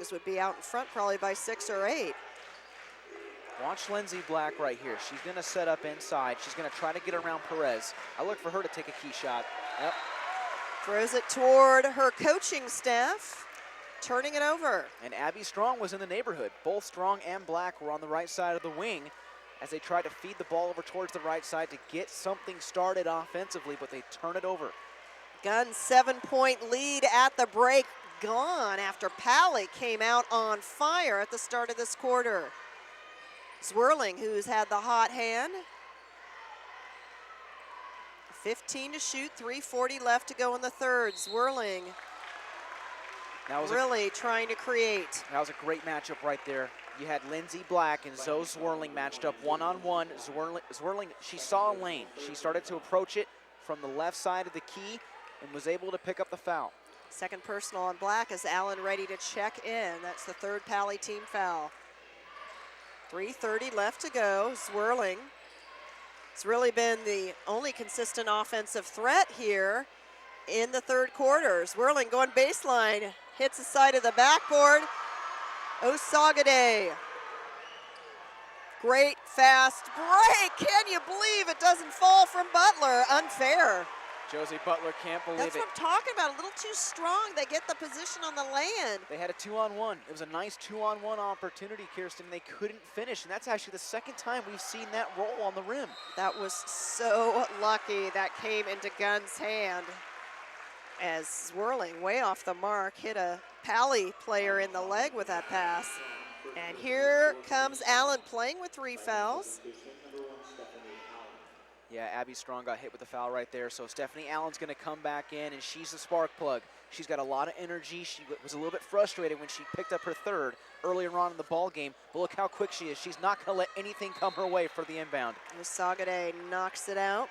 Vikings would be out in front probably by 6 or 8. Watch Lindsay Black right here. She's going to set up inside. She's going to try to get around Perez. I look for her to take a key shot. Yep. Throws it toward her coaching staff, turning it over. And Abby Strong was in the neighborhood. Both Strong and Black were on the right side of the wing as they tried to feed the ball over towards the right side to get something started offensively, but they turn it over. Gunn's 7-point lead at the break gone after Pally came out on fire at the start of this quarter. Zwirling, who's had the hot hand. 15 to shoot, 3:40 left to go in the third. Zwirling really trying to create. That was a great matchup right there. You had Lindsay Black and Zoe Zwirling matched up one-on-one. Zwirling, she saw a lane. She started to approach it from the left side of the key and was able to pick up the foul. Second personal on Black as Allen ready to check in. That's the third Pally team foul. 3:30 left to go. Zwirling. It's really been the only consistent offensive threat here in the third quarter. Zwirling going baseline, hits the side of the backboard. Osagade. Great fast break. Can you believe it doesn't fall from Butler? Unfair. Josie Butler can't believe it. That's what I'm talking about. A little too strong. They get the position on the land. They had a 2-on-1. It was a nice 2-on-1 opportunity, Kirsten. They couldn't finish, and that's actually the second time we've seen that roll on the rim. That was so lucky that came into Gunn's hand as Zwirling, way off the mark, hit a Pally player in the leg with that pass. And here comes Allen playing with 3 fouls. Yeah, Abby Strong got hit with the foul right there. So Stephanie Allen's going to come back in, and she's the spark plug. She's got a lot of energy. She was a little bit frustrated when she picked up her third earlier on in the ball game. But look how quick she is. She's not going to let anything come her way for the inbound. Sagade knocks it out.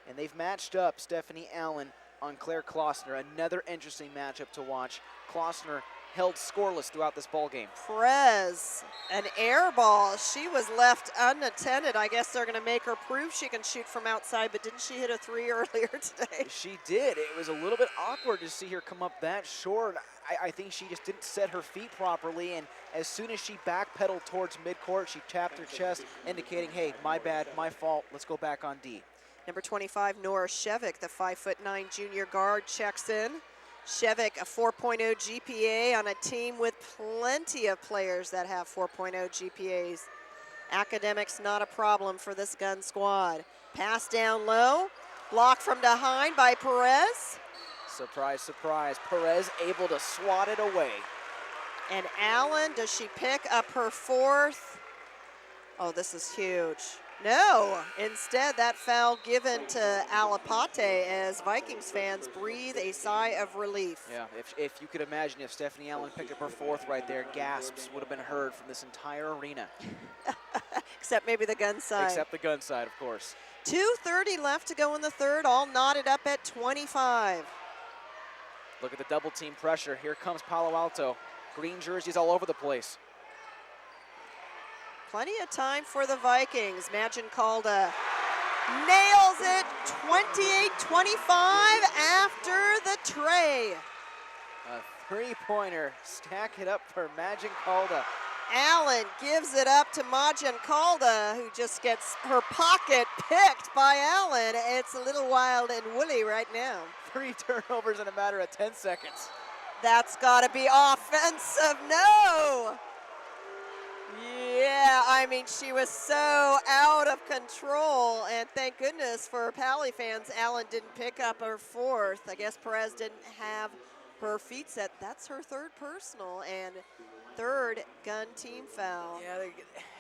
And they've matched up Stephanie Allen on Claire Klossner. Another interesting matchup to watch. Klossner held scoreless throughout this ball game. Perez, an air ball. She was left unattended. I guess they're going to make her prove she can shoot from outside, but didn't she hit a 3 earlier today? She did. It was a little bit awkward to see her come up that short. I think she just didn't set her feet properly, and as soon as she backpedaled towards midcourt, she tapped her chest, indicating, hey, my bad, my fault, let's go back on D. Number 25, Nora Shevik, the 5'9" junior guard, checks in. Shevik, a 4.0 GPA on a team with plenty of players that have 4.0 GPAs. Academics not a problem for this Gunn squad. Pass down low, blocked from behind by Perez. Surprise, surprise, Perez able to swat it away. And Allen, does she pick up her 4th? Oh, this is huge. No, instead that foul given to Alapate as Vikings fans breathe a sigh of relief. Yeah, if you could imagine if Stephanie Allen picked up her 4th right there, gasps would have been heard from this entire arena. Except maybe the Gunn side. Except the Gunn side, of course. 2:30 left to go in the third, all knotted up at 25. Look at the double team pressure. Here comes Palo Alto. Green jerseys all over the place. Plenty of time for the Vikings. Magin Calda nails it, 28-25 after the tray. A 3-pointer, stack it up for Magin Calda. Allen gives it up to Magin Calda, who just gets her pocket picked by Allen. It's a little wild and woolly right now. 3 turnovers in a matter of 10 seconds. That's gotta be offensive, no! Yeah, I mean, she was so out of control, and thank goodness for Pally fans, Allen didn't pick up her 4th. I guess Perez didn't have her feet set. That's her 3rd personal and 3rd Gunn team foul. Yeah,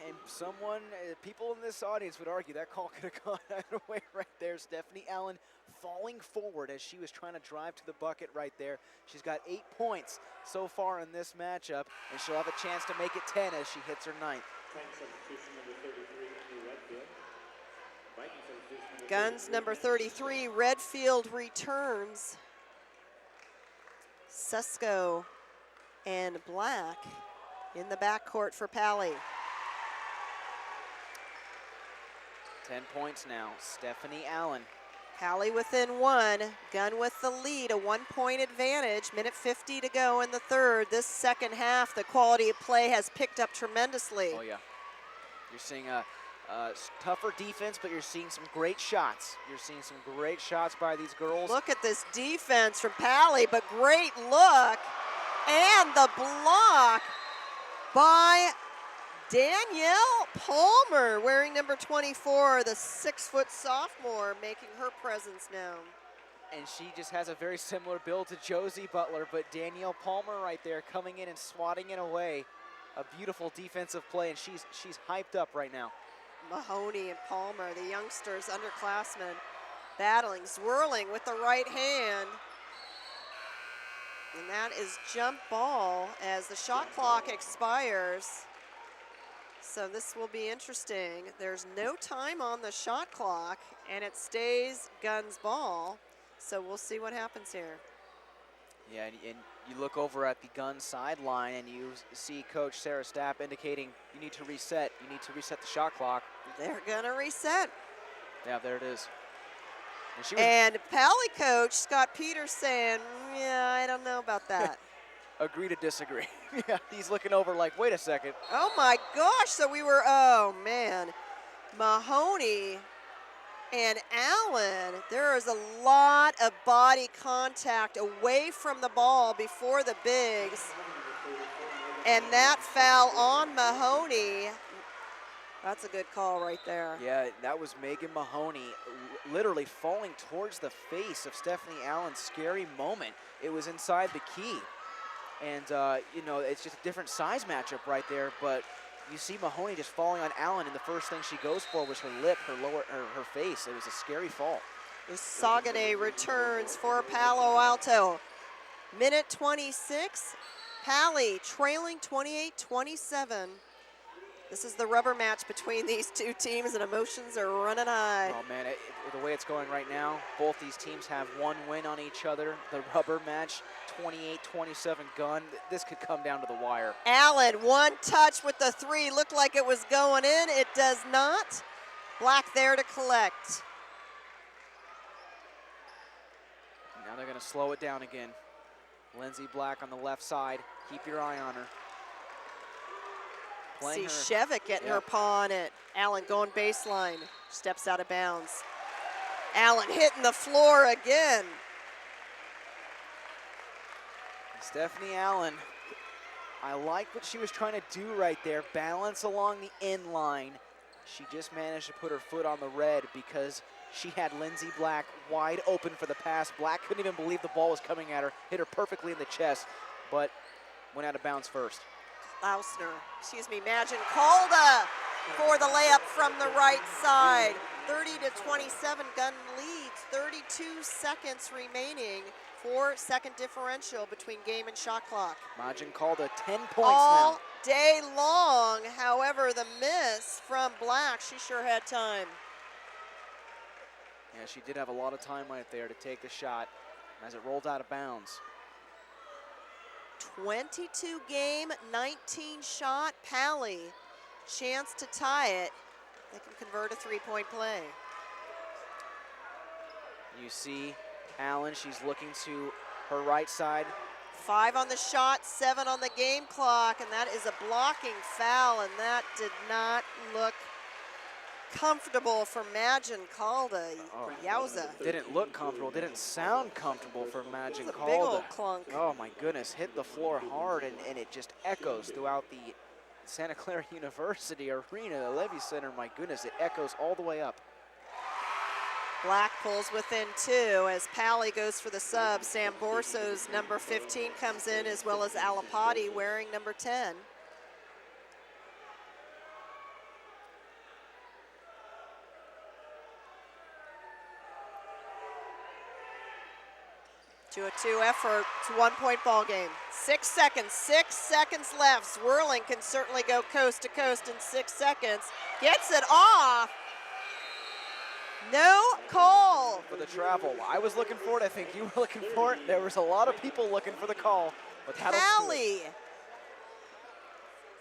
and people in this audience would argue that call could have gone either way right there. Stephanie Allen falling forward as she was trying to drive to the bucket right there. She's got 8 points so far in this matchup, and she'll have a chance to make it 10 as she hits her 9th. Gunn's number 33, Redfield returns. Susko and Black in the backcourt for Pally. 10 points now. Stephanie Allen Pally within 1, Gunn with the lead, a 1-point advantage, minute 50 to go in the third. This second half, the quality of play has picked up tremendously. Oh yeah, you're seeing a tougher defense, but you're seeing some great shots. You're seeing some great shots by these girls. Look at this defense from Pally, but great look. And the block by Danielle Palmer, wearing number 24, the 6-foot sophomore, making her presence known. And she just has a very similar build to Josie Butler, but Danielle Palmer right there coming in and swatting it away. A beautiful defensive play, and she's hyped up right now. Mahoney and Palmer, the youngsters, underclassmen, battling, swirling with the right hand. And that is jump ball as the shot clock expires. So this will be interesting. There's no time on the shot clock, and it stays Gunn's ball. So we'll see what happens here. Yeah, and you look over at the Gunn sideline, and you see Coach Sarah Stapp indicating you need to reset. You need to reset the shot clock. They're gonna reset. Yeah, there it is. And Pally coach Scott Peters saying, yeah, I don't know about that. Agree to disagree. Yeah, he's looking over like, wait a second. Oh my gosh, so we were, oh man. Mahoney and Allen, there is a lot of body contact away from the ball before the bigs. And that foul on Mahoney. That's a good call right there. Yeah, that was Megan Mahoney literally falling towards the face of Stephanie Allen's scary moment. It was inside the key. And, you know, it's just a different size matchup right there, but you see Mahoney just falling on Allen, and the first thing she goes for was her lip, her face. It was a scary fall. Sagade returns for Palo Alto. Minute 26, Pally trailing 28-27. This is the rubber match between these two teams, and emotions are running high. Oh man, the way it's going right now, both these teams have one win on each other. The rubber match, 28-27 Gunn. This could come down to the wire. Allen, one touch with the 3. Looked like it was going in. It does not. Black there to collect. Now they're going to slow it down again. Lindsay Black on the left side. Keep your eye on her. See Shevick getting her paw on it. Allen going baseline, steps out of bounds. Allen hitting the floor again. Stephanie Allen, I like what she was trying to do right there, balance along the end line. She just managed to put her foot on the red because she had Lindsay Black wide open for the pass. Black couldn't even believe the ball was coming at her, hit her perfectly in the chest, but went out of bounds first. Magin Calda for the layup from the right side. 30-27, Gunn leads, 32 seconds remaining. 4-second differential between game and shot clock. Magin Calda, 10 points all now. Day long, however, the miss from Black, she sure had time. Yeah, she did have a lot of time right there to take the shot as it rolled out of bounds. 22 game, 19 shot, Pally. Chance to tie it. They can convert a 3-point play. You see Allen, she's looking to her right side. 5 on the shot, 7 on the game clock, and that is a blocking foul, and that did not look comfortable for Magin Calda. Oh, yowza. Didn't look comfortable, didn't sound comfortable for Magin Calda. Big old clunk. Oh my goodness, hit the floor hard, and it just echoes throughout the Santa Clara University arena, the Levy Center. My goodness, it echoes all the way up. Black pulls within 2 as Pally goes for the sub. Sam Borso's number 15 comes in, as well as Alapati wearing number 10. To a 2 effort, it's a 1-point ball game. 6 seconds left. Swirling can certainly go coast to coast in 6 seconds. Gets it off. No call. For the travel. I was looking for it. I think you were looking for it. There was a lot of people looking for the call. But Pally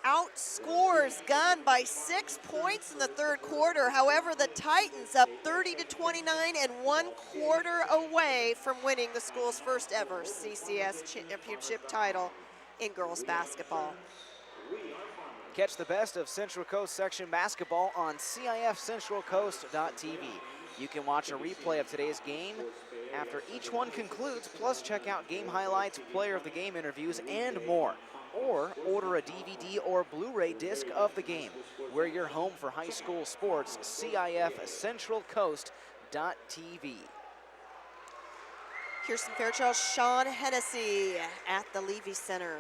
outscores Gunn by 6 points in the third quarter. However, the Titans up 30-29 and 1/4 away from winning the school's first ever CCS championship title in girls basketball. Catch the best of Central Coast section basketball on CIFCentralCoast.tv. You can watch a replay of today's game after each one concludes, plus check out game highlights, player of the game interviews, and more. Or order a DVD or Blu-ray disc of the game. We're your home for high school sports, CIFCentralCoast.tv. Kirsten Fairchild, Sean Hennessy at the Levy Center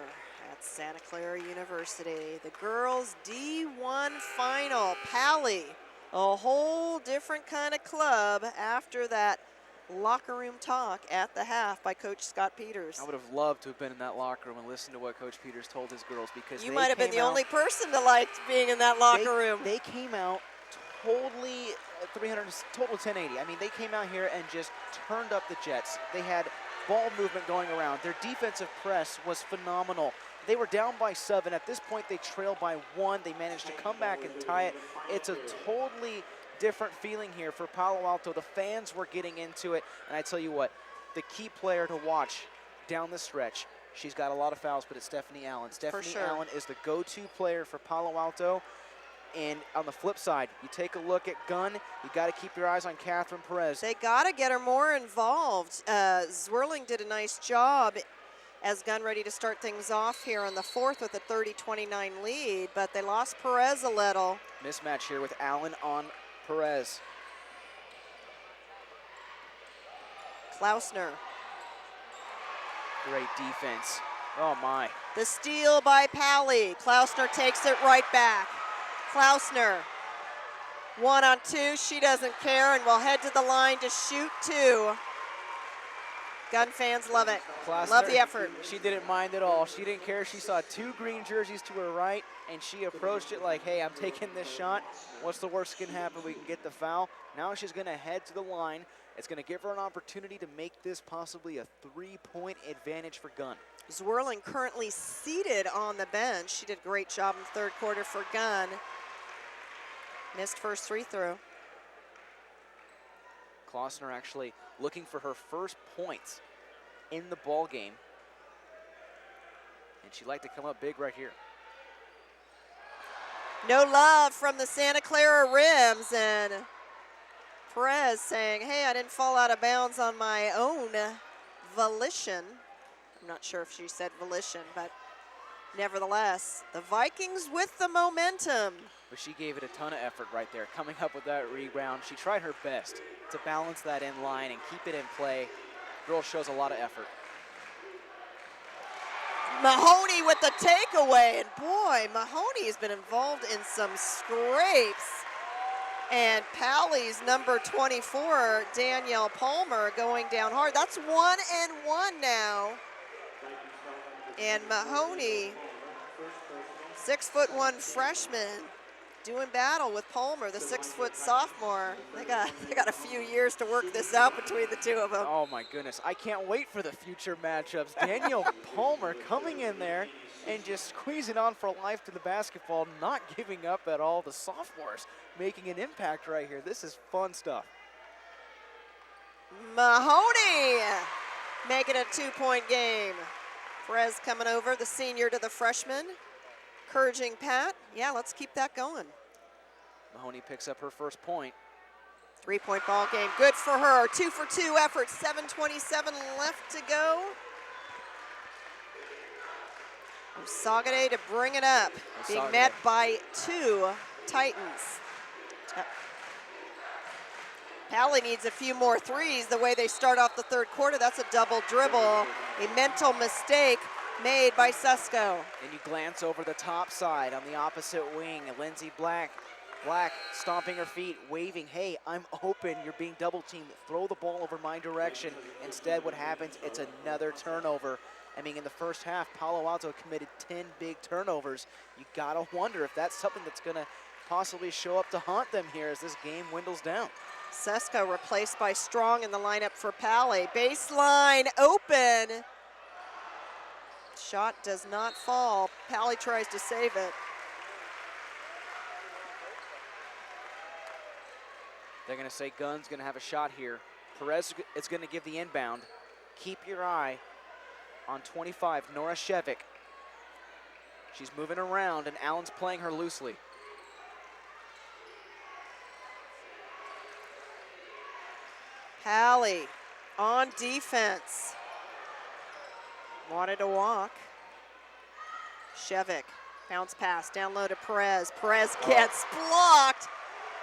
at Santa Clara University. The girls D1 final. Pally, a whole different kind of club after that locker room talk at the half by Coach Scott Peters. I would have loved to have been in that locker room and listened to what Coach Peters told his girls, because you might have been the only person to like being in that locker room. They came out totally 300, total 1080. I mean, they came out here and just turned up the Jets. They had ball movement going around. Their defensive press was phenomenal. They were down by 7. At this point, they trailed by 1. They managed to come back and tie it. It's a totally different feeling here for Palo Alto. The fans were getting into it, and I tell you what, the key player to watch down the stretch, she's got a lot of fouls, but it's Stephanie Allen. Stephanie Allen is the go-to player for Palo Alto. And on the flip side, you take a look at Gunn, you got to keep your eyes on Catherine Perez. They got to get her more involved. Zwirling did a nice job as Gunn ready to start things off here on the fourth with a 30-29 lead, but they lost Perez a little. Mismatch here with Allen on Perez. Klausner. Great defense. Oh my. The steal by Pally. Klausner takes it right back. Klausner, 1-on-2. She doesn't care and will head to the line to shoot 2. Gunn fans love it. Klausner, love the effort. She didn't mind at all. She didn't care. She saw 2 green jerseys to her right, and she approached it like, hey, I'm taking this shot. What's the worst that can happen? We can get the foul. Now she's going to head to the line. It's going to give her an opportunity to make this possibly a 3-point advantage for Gunn. Zwirling currently seated on the bench. She did a great job in the third quarter for Gunn. Missed first free throw. Klausner actually looking for her first points in the ball game. And she'd like to come up big right here. No love from the Santa Clara Rims, and Perez saying, hey, I didn't fall out of bounds on my own volition. I'm not sure if she said volition, but nevertheless, the Vikings with the momentum. But she gave it a ton of effort right there, coming up with that rebound. She tried her best to balance that in line and keep it in play. Girl shows a lot of effort. Mahoney with the takeaway, and boy, Mahoney has been involved in some scrapes. And Pally's number 24, Danielle Palmer, going down hard. That's 1-and-1 now. And Mahoney, 6'1" freshman, doing battle with Palmer, the 6-foot sophomore. They got a few years to work this out between the two of them. Oh my goodness, I can't wait for the future matchups. Danielle Palmer coming in there and just squeezing on for life to the basketball, not giving up at all. The sophomores making an impact right here. This is fun stuff. Mahoney making a 2-point game. Perez coming over, the senior to the freshman. Encouraging Pat. Yeah, let's keep that going. Mahoney picks up her first point. 3-point ball game. Good for her. 2-for-2 effort. 7:27 left to go. Sagade to bring it up. Being met by 2 Titans. Pally needs a few more threes the way they start off the third quarter. That's a double dribble. A mental mistake made by Susko. And you glance over the top side on the opposite wing. Lindsay Black stomping her feet, waving, hey, I'm open, you're being double teamed, throw the ball over my direction. Instead, what happens, it's another turnover. I mean, in the first half, Palo Alto committed 10 big turnovers. You gotta wonder if that's something that's gonna possibly show up to haunt them here as this game dwindles down. Susko replaced by Strong in the lineup for Pally. Baseline open. Shot does not fall. Pally tries to save it. They're going to say Gunn's going to have a shot here. Perez is going to give the inbound. Keep your eye on 25, Nora Shevik. She's moving around, and Allen's playing her loosely. Hallie on defense. Wanted to walk. Shevik, bounce pass, down low to Perez. Perez gets blocked,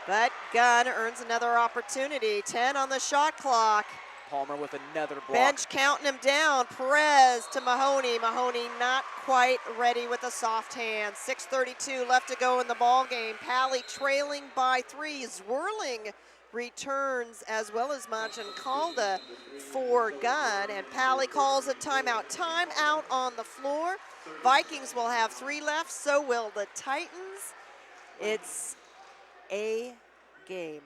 but Gunn earns another opportunity. 10 on the shot clock. Palmer with another block. Bench counting him down. Perez to Mahoney. Mahoney not quite ready with a soft hand. 6:32 left to go in the ball game. Pally trailing by 3. Zwirling returns as well as Majin Calda for Gunn, and Pally calls a timeout. Timeout on the floor. Vikings will have 3 left, so will the Titans. It's a game.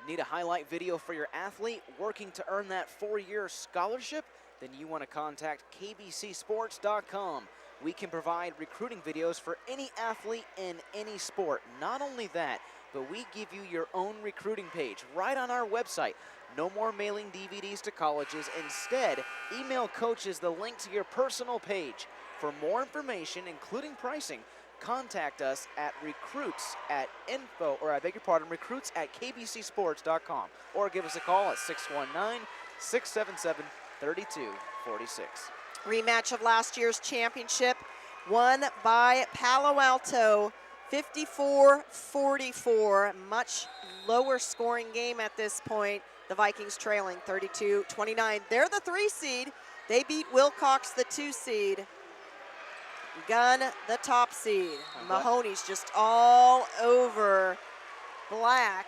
Need a highlight video for your athlete working to earn that 4-year scholarship? Then you want to contact kbcsports.com. We can provide recruiting videos for any athlete in any sport. Not only that, but we give you your own recruiting page right on our website. No more mailing DVDs to colleges. Instead, email coaches the link to your personal page. For more information, including pricing, contact us at recruits@kbcsports.com, or give us a call at 619-677-3246. Rematch of last year's championship, won by Palo Alto, 54-44. Much lower scoring game at this point. The Vikings trailing 32-29. They're the 3 seed. They beat Wilcox, the 2 seed. Gunn, the top seed. Mahoney's just all over Black.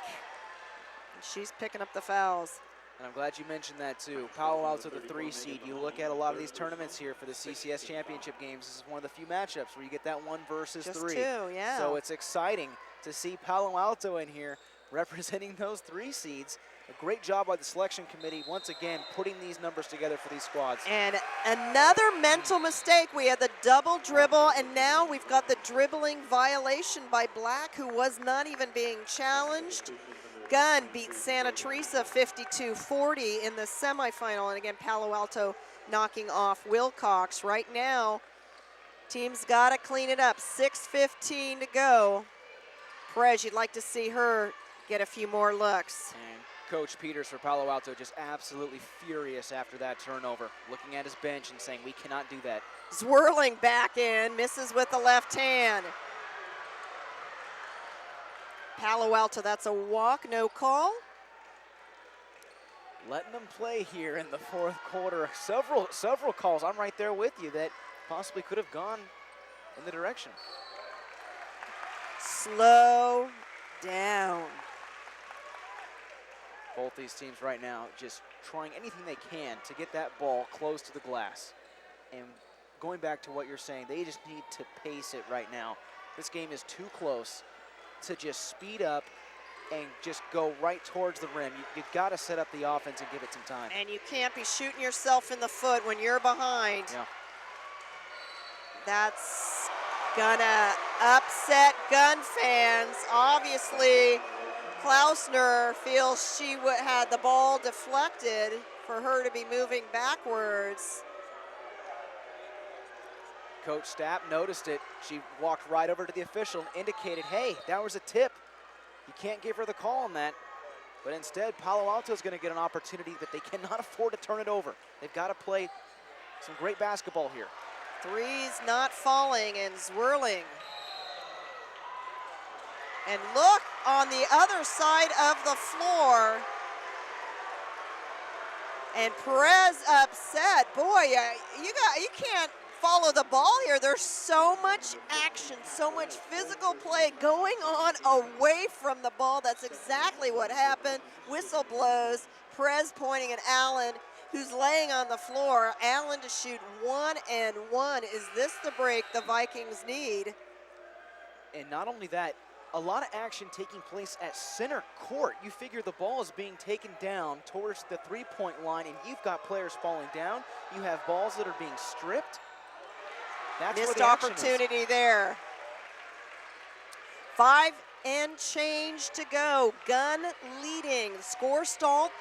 And she's picking up the fouls. And I'm glad you mentioned that too. Palo Alto, the 3 seed. You look at a lot of these tournaments here for the CCS championship games. This is one of the few matchups where you get that 1 versus 3. Just 2, yeah. So it's exciting to see Palo Alto in here representing those 3 seeds. A great job by the selection committee, once again, putting these numbers together for these squads. And another mental mistake. We had the double dribble, and now we've got the dribbling violation by Black, who was not even being challenged. Gunn beat Santa Teresa 52-40 in the semifinal, and again, Palo Alto knocking off Wilcox. Right now, team's got to clean it up. 6:15 to go. Perez, you'd like to see her get a few more looks. And Coach Peters for Palo Alto just absolutely furious after that turnover, looking at his bench and saying, we cannot do that. Zwirling back in, misses with the left hand. Palo Alto, that's a walk, no call. Letting them play here in the 4th quarter. Several calls, I'm right there with you, that possibly could have gone in the direction. Slow down. Both these teams right now just trying anything they can to get that ball close to the glass. And going back to what you're saying, they just need to pace it right now. This game is too close to just speed up and just go right towards the rim. You've got to set up the offense and give it some time. And you can't be shooting yourself in the foot when you're behind. Yeah. That's gonna upset Gunn fans. Obviously, Klausner feels she had the ball deflected for her to be moving backwards. Coach Stapp noticed it. She walked right over to the official and indicated, hey, that was a tip. You can't give her the call on that. But instead, Palo Alto is going to get an opportunity that they cannot afford to turn it over. They've got to play some great basketball here. Threes not falling and Zwirling. And look on the other side of the floor. And Perez upset. Boy, you can't follow the ball here. There's so much action, so much physical play going on away from the ball. That's exactly what happened. Whistle blows. Perez pointing at Allen, who's laying on the floor. Allen to shoot 1 and 1. Is this the break the Vikings need? And not only that, a lot of action taking place at center court. You figure the ball is being taken down towards the three-point line, and you've got players falling down. You have balls that are being stripped. That's Missed where the action opportunity there. 5 and change to go. Gunn leading. Score stalled.